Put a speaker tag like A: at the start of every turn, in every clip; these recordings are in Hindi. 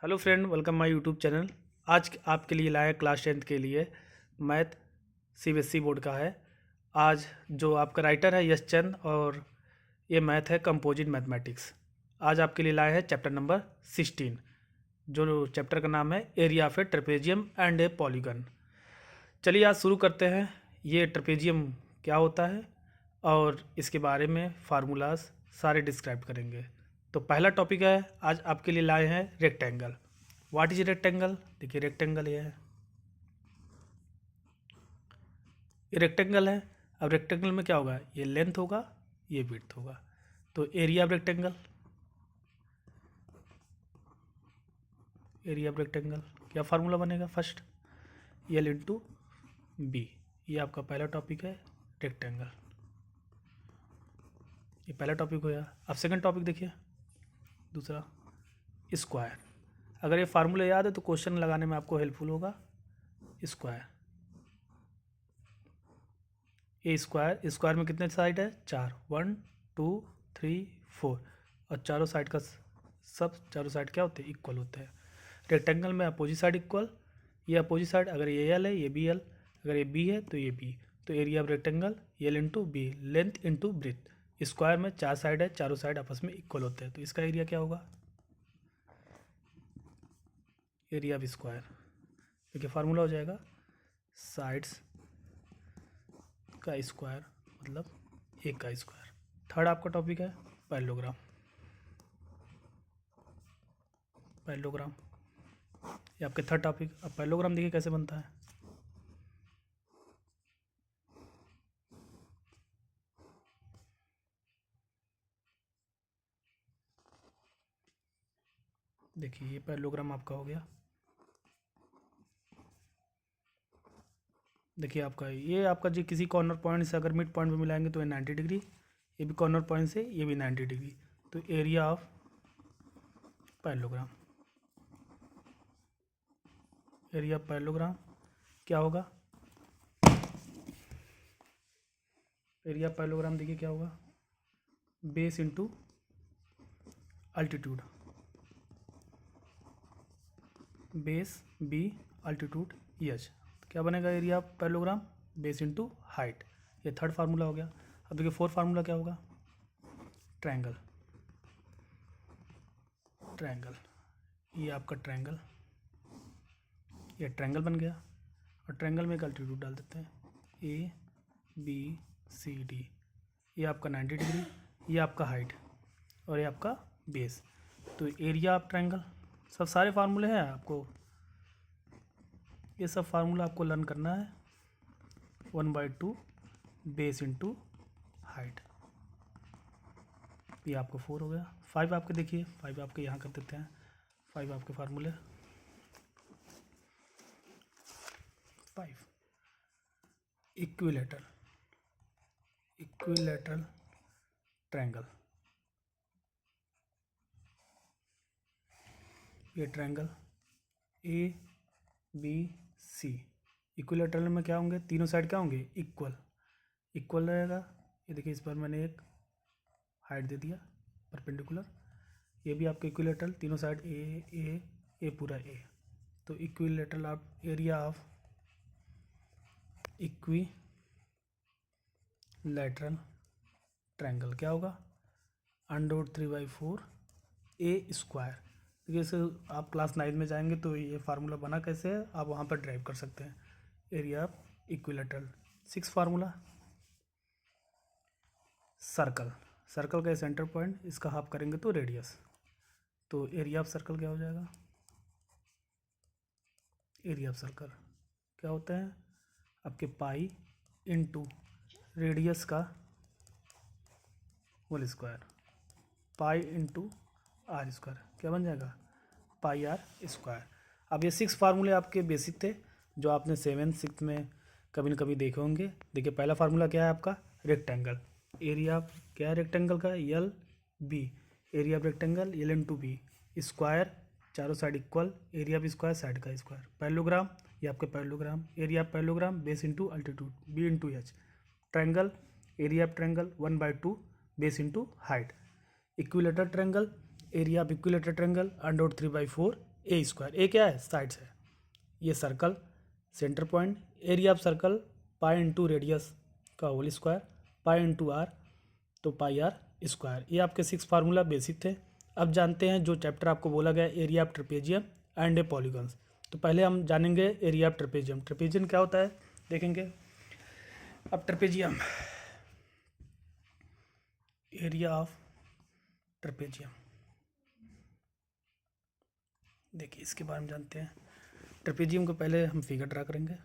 A: Hello friend, welcome my YouTube channel. आज आपके लिए लाया क्लास 10th के लिए मैथ सीबीएसई बोर्ड का है। आज जो आपका राइटर है यश चंद और ये मैथ है कंपोजिट मैथमेटिक्स। आज आपके लिए लाया है चैप्टर नंबर 16, जो चैप्टर का नाम है area of a trapezium and A polygon. चलिए आज शुरू करते हैं। ये ट्रेपेजियम क्या होता है और इसके बारे में फार्मूलाज सारे डिस्क्राइब करेंगे। तो पहला टॉपिक है, आज आपके लिए लाए हैं रेक्टेंगल। What is rectangle? देखिए रेक्टेंगल ये है, ये रेक्टेंगल है। अब रेक्टेंगल में क्या होगा, ये लेंथ होगा, ये विड्थ होगा। तो area of rectangle, area of rectangle क्या फार्मूला बनेगा? First L into B. ये आपका पहला टॉपिक है रेक्टेंगल, ये पहला टॉपिक हो गया। अब सेकंड टॉपिक देखिए, दूसरा स्क्वायर। अगर ये फार्मूला याद है तो क्वेश्चन लगाने में आपको हेल्पफुल होगा। स्क्वायर, ए स्क्वायर, स्क्वायर में कितने साइड है? 4, 1 2 3 4, और चारों साइड का सब चारों साइड क्या होते हैं? इक्वल होते हैं। रेक्टेंगल में अपोजिट साइड इक्वल, ये अपोजिट साइड, अगर ये एल है ये बी एल, अगर ये बी है तो ये बी। तो area of rectangle L into B, length into breadth. Square में 4 साइड है, चारों साइड आपस में इक्वल होते हैं, तो इसका एरिया क्या होगा? एरिया ऑफ स्क्वायर, देखिए फार्मूला हो जाएगा साइड्स का स्क्वायर मतलब एक का स्क्वायर। थर्ड आपका टॉपिक है पैरेललोग्राम। पैरेललोग्राम ये आपके थर्ड टॉपिक। अब पैरेललोग्राम देखिए कैसे बनता है। देखिए ये पैरेललोग्राम आपका हो गया। देखिए आपका ये आपका जो किसी कॉर्नर पॉइंट से अगर मिड पॉइंट पे मिलाएंगे तो ये 90 डिग्री, ये भी कॉर्नर पॉइंट से ये भी 90 डिग्री। तो area of parallelogram, area of parallelogram क्या होगा? एरिया ऑफ पैरेललोग्राम देखिए क्या होगा, base into altitude, base B altitude H. क्या बनेगा area of parallelogram? Base into height. ये थर्ड फार्मूला हो गया। अब देखिए फोर्थ फार्मूला क्या होगा? ट्रायंगल, ट्रायंगल ये आपका ट्रायंगल, ये ट्रायंगल बन गया। और ट्रायंगल में एक अल्टीट्यूड डाल देते हैं, ए बी सी डी। ये आपका 90 डिग्री, ये आपका हाइट और ये आपका बेस। तो एरिया ऑफ ट्रायंगल, सब सारे फार्मूले हैं आपको, ये सब फार्मूला आपको लर्न करना है। 1/2 बेस इंटू हाइट, ये आपको 4 हो गया। 5 आपके देखिए, 5 आपके यहाँ कर देते हैं। 5 आपके फार्मूले, 5 इक्विलेटरल, इक्विलेटरल ट्रायंगल। ये triangle A B C, equilateral में क्या होंगे? तीनों साइड क्या होंगे? इक्वल, इक्वल रहेगा। ये देखिए इस पर मैंने एक हाइट दे दिया परपेंडिकुलर। ये भी आपके इक्विलेटरल, तीनों साइड ए पूरा ए। तो इक्विलेटरल आप एरिया ऑफ इक्विलैटरल ट्रायंगल क्या होगा? √3/4 ए स्क्वायर। देखिए इसे आप क्लास 9 में जाएंगे तो ये फार्मूला बना कैसे है आप वहाँ पर ड्राइव कर सकते हैं। Area of equilateral. 6 formula circle, circle का सेंटर पॉइंट, इसका हाफ करेंगे तो रेडियस। तो एरिया ऑफ सर्कल क्या हो जाएगा? एरिया ऑफ सर्कल क्या होता है आपके पाई इंटू रेडियस का whole square, pi into R square. क्या बन जाएगा? Pi R square. अब ये 6 फार्मूले आपके बेसिक थे जो आपने 7th 6th में कभी न कभी देखे होंगे। देखिए पहला फार्मूला क्या है आपका? रेक्टेंगल। एरिया क्या है रेक्टेंगल का? L B. Area of rectangle L into B. Square चारों side equal, area of square side का स्क्वायर। पैरेललोग्राम ये आपका parallelogram, area of parallelogram base into altitude B into H. Triangle area of triangle 1/2 base into height. Equilateral triangle area of equilateral triangle √3/4 A square. A क्या है? साइड्स है। ये circle centre point, area of circle pi into radius का whole square, pi into are, तो पाई आर स्क्वायर। ये आपके 6 फार्मूला बेसिक थे। अब जानते हैं जो चैप्टर आपको बोला गया, area of trapezium and A polygons. तो पहले हम जानेंगे एरिया ऑफ ट्रेपेजियम। ट्रेपेजियम क्या होता है देखेंगे। अब ट्रेपेजियम, एरिया ऑफ ट्रेपेजियम, देखिए इसके बारे में जानते हैं। ट्रेपेजियम को पहले हम फिगर ड्रा करेंगे।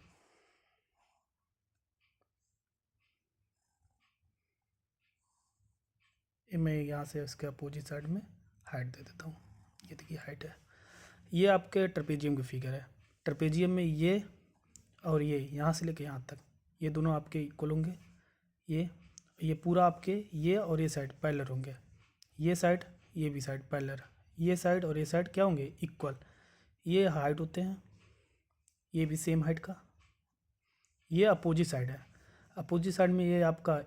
A: मैं यहाँ से इसके अपोजिट साइड में हाइट दे देता हूँ। ये देखिए हाइट है। ये आपके ट्रेपेजियम की फिगर है। ट्रेपेजियम में ये और ये यहाँ से लेके यहाँ तक ये दोनों आपके इक्वल होंगे। ये पूरा आपके ये और ये साइड पैरेलल होंगे। ये साइड ये भी साइड पैरेलल। ये साइड और ये साइड क्या होंगे? इक्वल। ये हाइट होते हैं, ये भी सेम हाइट का। ये अपोजिट साइड है। अपोजिट साइड में ये आपका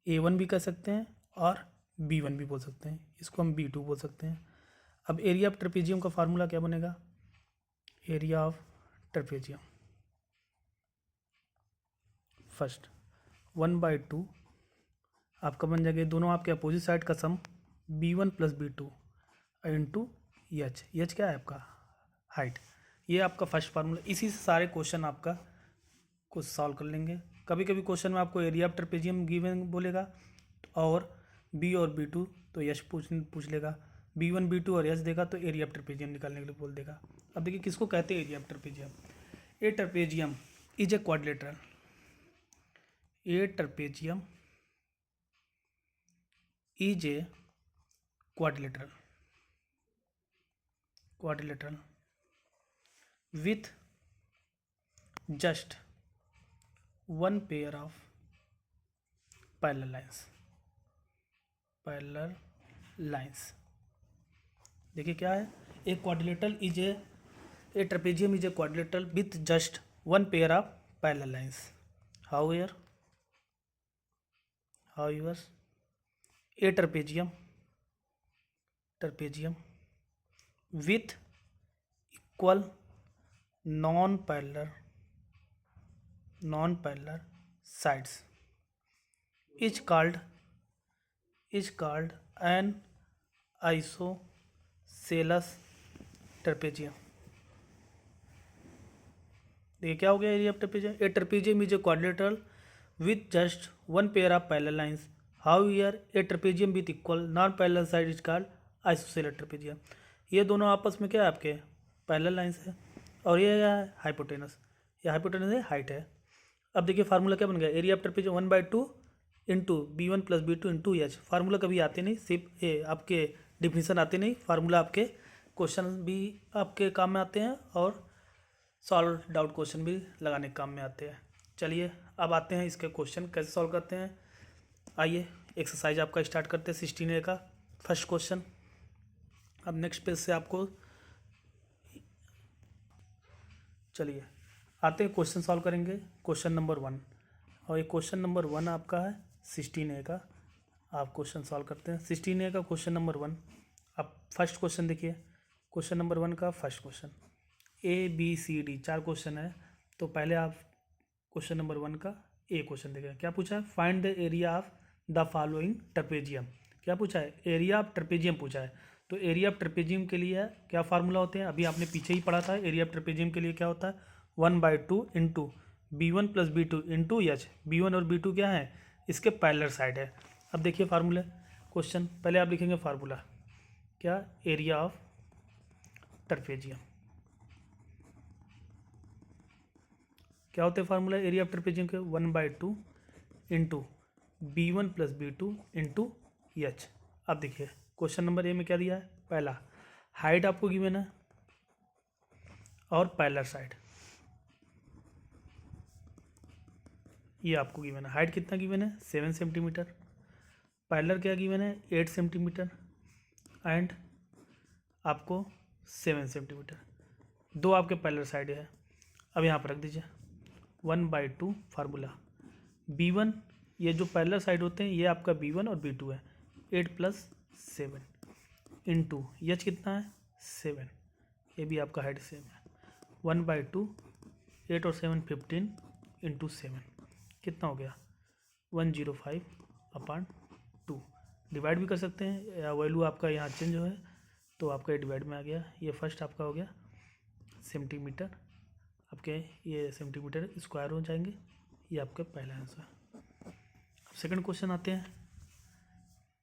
A: A1 भी कह सकते हैं और B1 भी बोल सकते हैं। इसको हम B2 बोल सकते हैं। अब एरिया ऑफ ट्रेपेजियम का फार्मूला क्या बनेगा? एरिया ऑफ ट्रेपेजियम फर्स्ट 1/2 आपका बन जाएगा, दोनों आपके अपोजिट साइड का सम B1 + B2 into H. H क्या है आपका? हाइट। ये आपका फर्स्ट फार्मूला। इसी से सारे क्वेश्चन आपका कुछ सॉल्व कर लेंगे। कभी कभी क्वेश्चन में आपको एरिया ऑफ ट्रेपेजियम गिवन बोलेगा और बी और B2 तो यश पूछ लेगा। B1 B2 और यश देगा तो एरिया ऑफ ट्रेपेजियम निकालने के लिए बोल देगा। अब देखिए किसको कहते हैं area of trapezium. A trapezium is a quadrilateral. A trapezium is a quadrilateral with just one pair of parallel lines। देखिए क्या है? एक quadrilateral is a trapezium is a quadrilateral with just one pair of parallel lines. However A trapezium with equal non-parallel sides is called an isosceles trapezium। देखिए क्या हो गया area of trapezium. A trapezium is a quadrilateral with just one pair of parallel lines। However, a trapezium with equal non-parallel side is called isosceles trapezium। ये दोनों आपस में क्या है? आपके पैरेलल लाइंस है। और ये क्या है? हाइपोटेनस। ये हाइपोटेनस है, हाइट है। अब देखिए फार्मूला क्या बन गया? Area of trapezium 1/2 into B1 + B2 into H. Formula कभी आते नहीं, सिर्फ ये आपके डिफिनीसन आते नहीं। फार्मूला आपके क्वेश्चन भी आपके काम में आते हैं और सॉल्व डाउट क्वेश्चन भी लगाने के काम में आते हैं। चलिए अब आते हैं इसके क्वेश्चन कैसे सॉल्व करते हैं। आइए एक्सरसाइज आपका स्टार्ट करते हैं 16A का फर्स्ट क्वेश्चन। अब नेक्स्ट पेज से आपको चलिए आते हैं क्वेश्चन सॉल्व करेंगे। क्वेश्चन नंबर 1 और ये क्वेश्चन नंबर 1 आपका है 16A का। आप क्वेश्चन सॉल्व करते हैं 16A का क्वेश्चन नंबर 1। आप फर्स्ट क्वेश्चन देखिए। क्वेश्चन नंबर 1 का फर्स्ट क्वेश्चन ABCD 4 क्वेश्चन है। तो पहले आप क्वेश्चन नंबर 1 का ए क्वेश्चन देखें। क्या पूछा है? Find the area of the following trapezium. क्या पूछा है? एरिया ऑफ ट्रेपेजियम पूछा है। तो एरिया ऑफ ट्रेपेजियम के लिए क्या फार्मूला होते हैं? अभी आपने पीछे ही पढ़ा था। एरिया ऑफ ट्रेपेजियम के लिए क्या होता है? 1/2 into B1 + B2 into H. B1 और B2 क्या है? इसके पैरेलल साइड है। अब देखिए फार्मूला क्वेश्चन, पहले आप लिखेंगे फार्मूला क्या? Area of trapezium. क्या होते हैं फार्मूला एरिया ऑफ ट्रेपेजियम के? 1/2 into B1 + B2 into H. अब देखिए क्वेश्चन नंबर ए में क्या दिया है? पहला हाइट आपको गिवन है और पैरेलल साइड ये आपको गिवन है। हाइट कितना गिवन है? 7 सेंटीमीटर। पैरेलल क्या गिवन है? 8 सेंटीमीटर एंड आपको 7 सेंटीमीटर। दो आपके पैरेलल साइड है। अब यहाँ पर रख दीजिए 1/2 फार्मूला B1, ये जो पैरेलल साइड होते हैं ये आपका B1 और B2 है। 8 + 7 इंटू एच कितना है? 7 ये भी आपका हाइट सेम है। 1/2 8 और 7 15 इंटू 7 कितना हो गया 105/2। डिवाइड भी कर सकते हैं या वैल्यू आपका यहाँ चेंज हो है तो आपका ये डिवाइड में आ गया। ये फर्स्ट आपका हो गया सेंटीमीटर, आपके ये सेंटीमीटर स्क्वायर हो जाएंगे। ये आपका पहला आंसर। अब सेकंड क्वेश्चन आते हैं।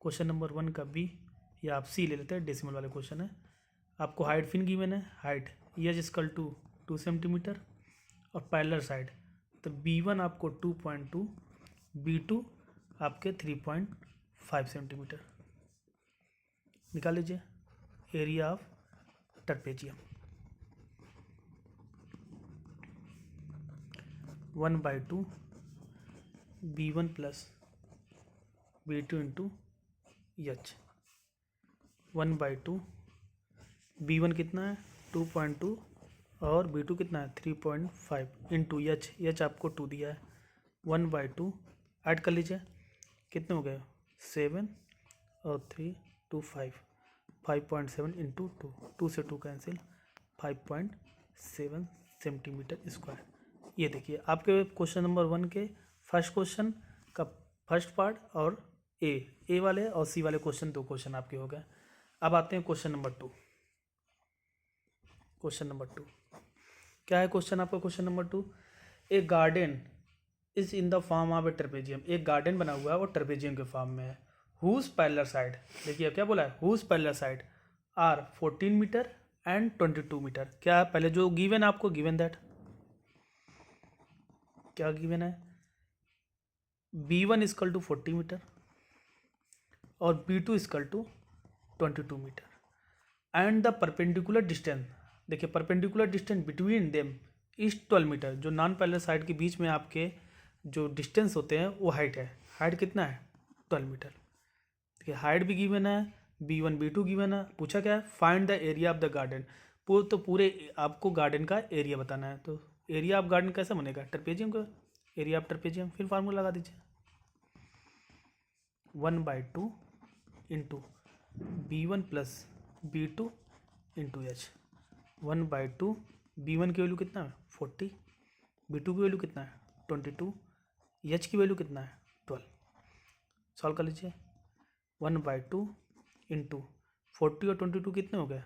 A: क्वेश्चन नंबर 1 का बी या आप सी ले लेते हैं, डेसिमल वाले क्वेश्चन है। आपको हाइट फिन गिवन है, height as equal to 2 centimetre और पैरेलल साइड तो B1 आपको 2.2, B2 आपके 3.5 सेंटीमीटर। निकाल लीजिए area of trapezium 1/2 B1 plus B2 into H. 1/2 B1 कितना है 2.2 और B2 कितना है 3.5 इंटू एच आपको 2 दिया है। 1/2 ऐड कर लीजिए कितने हो गए 7 और 3 2 5 5.7 इंटू 2 से 2 कैंसिल 5.7 सेंटीमीटर स्क्वायर। ये देखिए आपके क्वेश्चन नंबर 1 के फर्स्ट क्वेश्चन का फर्स्ट पार्ट और ए वाले और सी वाले क्वेश्चन 2 क्वेश्चन आपके हो गए। अब आते हैं क्वेश्चन नंबर 2। क्वेश्चन नंबर 2 क्या है क्वेश्चन आपका? Question number 2, A garden is in the form of a trapezium. एक गार्डन बना हुआ है वो ट्रेपेजियम के फॉर्म में है। हुज पैरेलल साइड, देखिए क्या बोला है, whose parallel side are 14 metre and 22 metre. क्या है पहले जो गिवन है आपको, गिवन दैट क्या गिवन है B1 इक्वल टू 40 मीटर और B2 equal to 22 metre and the perpendicular distance, देखिए perpendicular distance between them is 12 metre. जो नॉन पैरेलल साइड के बीच में आपके जो डिस्टेंस होते हैं वो हाइट है। हाइट कितना है 12 मीटर। देखिए हाइट भी गिवन है, B1 B2 गिवन है। पूछा क्या है find the area of the garden. तो पूरे आपको गार्डन का एरिया बताना है। तो एरिया ऑफ गार्डन कैसे बनेगा, ट्रेपेजियम का एरिया ऑफ ट्रेपेजियम, फिर फार्मूला लगा दीजिए 1/2 into B1 plus B2 into H. 1/2 B1 की वैल्यू कितना है 40, B2 की वैल्यू कितना है 22, एच की वैल्यू कितना है 12। सॉल्व कर लीजिए 1/2 इंटू 40 और 22 कितने हो गए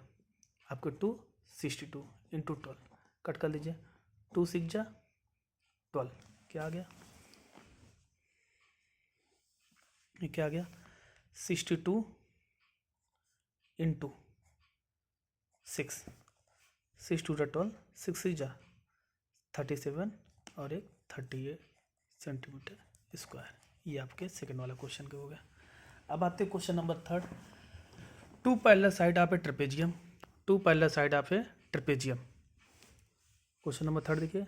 A: आपके 262 इंटू 12 कट कर लीजिए 2 6 जा 12 क्या आ गया, ये क्या आ गया 62 इंटू 6 6 2 जा 12 6 6 जा 37 और एक 38 सेंटीमीटर स्क्वायर। ये आपके सेकंड वाला क्वेश्चन के हो गया। अब आते हैं question number 3, 2 parallel side of a trapezium. 2 parallel side of a trapezium. Question number 3 देखिए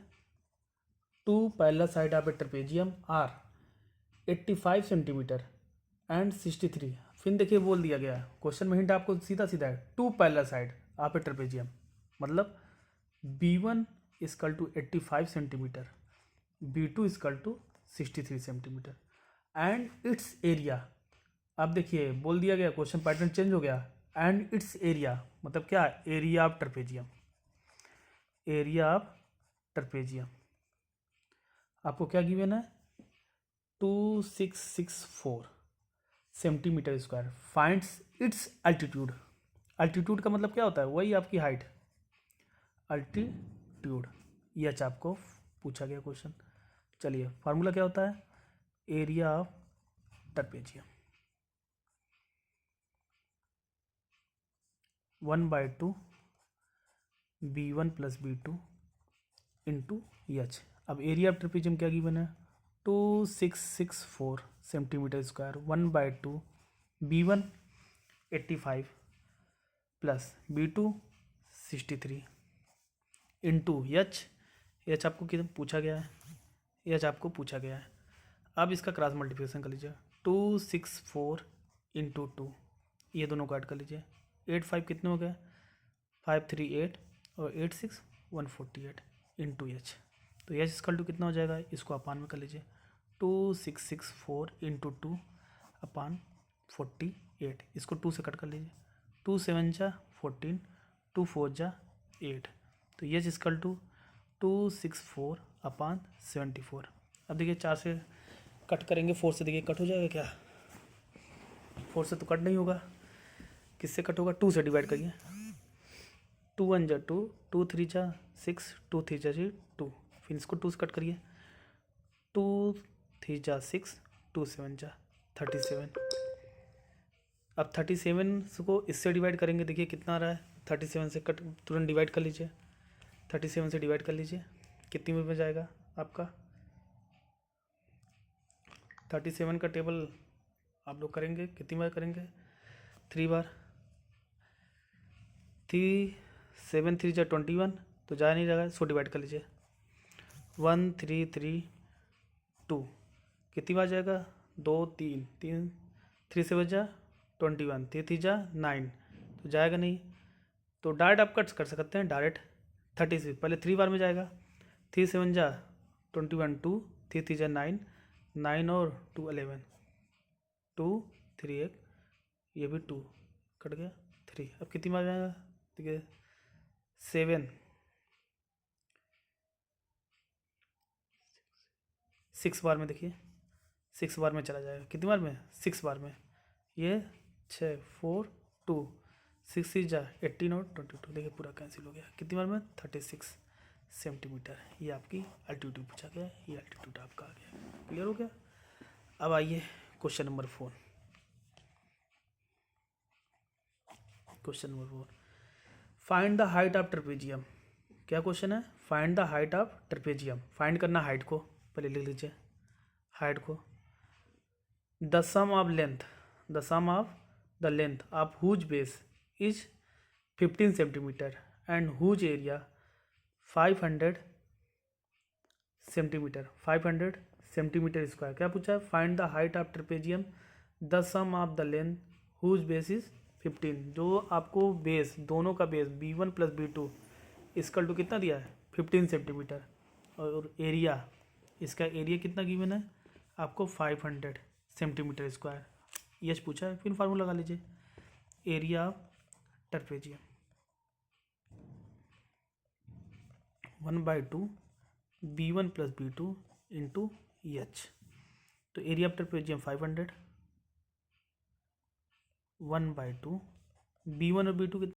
A: 2 parallel side of a trapezium are 85 centimetre and 63। फिर देखिए बोल दिया गया है क्वेश्चन में, हिंट आपको सीधा सीधा है 2 parallel side of a trapezium मतलब B1 equal to 85 centimetre, B2 equal to 63 centimetre and its area. अब देखिए बोल दिया गया, क्वेश्चन पैटर्न चेंज हो गया। एंड इट्स एरिया मतलब क्या, area of trapezium. Area of trapezium आपको क्या गिवन है 2664 centimetre square. Finds it's altitude. Altitude का मतलब क्या होता है, वही आपकी हाइट, अल्टीट्यूड। ये अच्छा आपको पूछा गया क्वेश्चन। चलिए फार्मूला क्या होता है, area of trapezium 1/2 B1 plus B2 into H. अब एरिया ऑफ ट्रेपेजियम क्या गिवन है 2664 centimetre square. 1/2 B1 85 plus B2 63 into H आपको कितना पूछा गया है, एच आपको पूछा गया है। अब इसका क्रॉस मल्टीप्लिकेशन कर लीजिए 264 इंटू 2, ये दोनों को ऐड कर लीजिए 85 कितने हो गए 538 और 86 148 इंटू एच। तो एच इक्वल टू कितना हो जाएगा, इसको अपान में कर लीजिए 2664 इंटू 2 अपान 48, इसको 2 से कट कर लीजिए 2 7 जा 14 2 4 जा 8। तो ये इक्वल टू 264/74। अब देखिए 4 से कट करेंगे, 4 से देखिए कट हो जाएगा क्या? 4 से तो कट नहीं होगा, किससे कट होगा? 2 से डिवाइड करिए। 2 1 जा 2, 2 3 जा 6, 2 3 जा 2, फिर इसको 2 से कट करिए। 2 3 जा 6, 2 7 जा 37। अब 37 को इससे डिवाइड करेंगे, देखिए कितना आ रहा है? 37 से कट तुरंत डिवाइड कर लीजिए, 37 से डिवाइड कर लीजिए, कितनी में जाएगा आपका? 37 का टेबल आप लोग करेंगे, कितनी बार करेंगे? 3 बार। 3 7 3 जा 21, तो जा नहीं जाएगा, इसको डिवाइड कर लीजिए। 1 3 3 2, कितनी बार जाएगा? 2 3 3, 3 से बचा 21, 3 3 जा 9, तो जाएगा नहीं। तो डायरेक्ट आप कट कर सकते हैं, डायरेक्ट 36 पहले 3 बार में जाएगा। 3 7 जा 21, 2 3 3 जा 9, 9 और 2 11, 2 3 1, ये भी 2 कट गया 3। अब कितनी बार जाएगा? देखिए 7 6 बार में, देखिए 6 बार में चला जाएगा। कितनी बार में? 6 बार में। ये 6 4 2, 6 6 जा 18 और 22, देखिए पूरा कैंसिल हो गया। कितनी बार में? 36 सेंटीमीटर। ये आपकी अल्टीट्यूड पूछा गया, ये अल्टीट्यूड आपका आ गया। क्लियर हो गया? अब आइए question number 4। Question number 4, find the height of trapezium. क्या क्वेश्चन है? Find the height of trapezium. Find करना हाइट को, पहले लिख लीजिए हाइट को। The sum of length, the sum of the length of whose base is 15 centimetre and whose area 500 centimetre, 500 centimetre square. क्या पूछा है? Find the height of trapezium, the sum of the length whose base is 15। जो आपको बेस, दोनों का base B1 + B2 equal to कितना दिया है? 15 सेंटीमीटर। और एरिया, इसका एरिया कितना गिवन है आपको? 500 सेंटीमीटर स्क्वायर। यस पूछा है, फिर फार्मूला लगा लीजिए। Area of trapezium 1/2 B1 + B2 into H। तो एरिया ऑफ ट्रेपेजियम 500, 1/2 B1 और B2 कितना?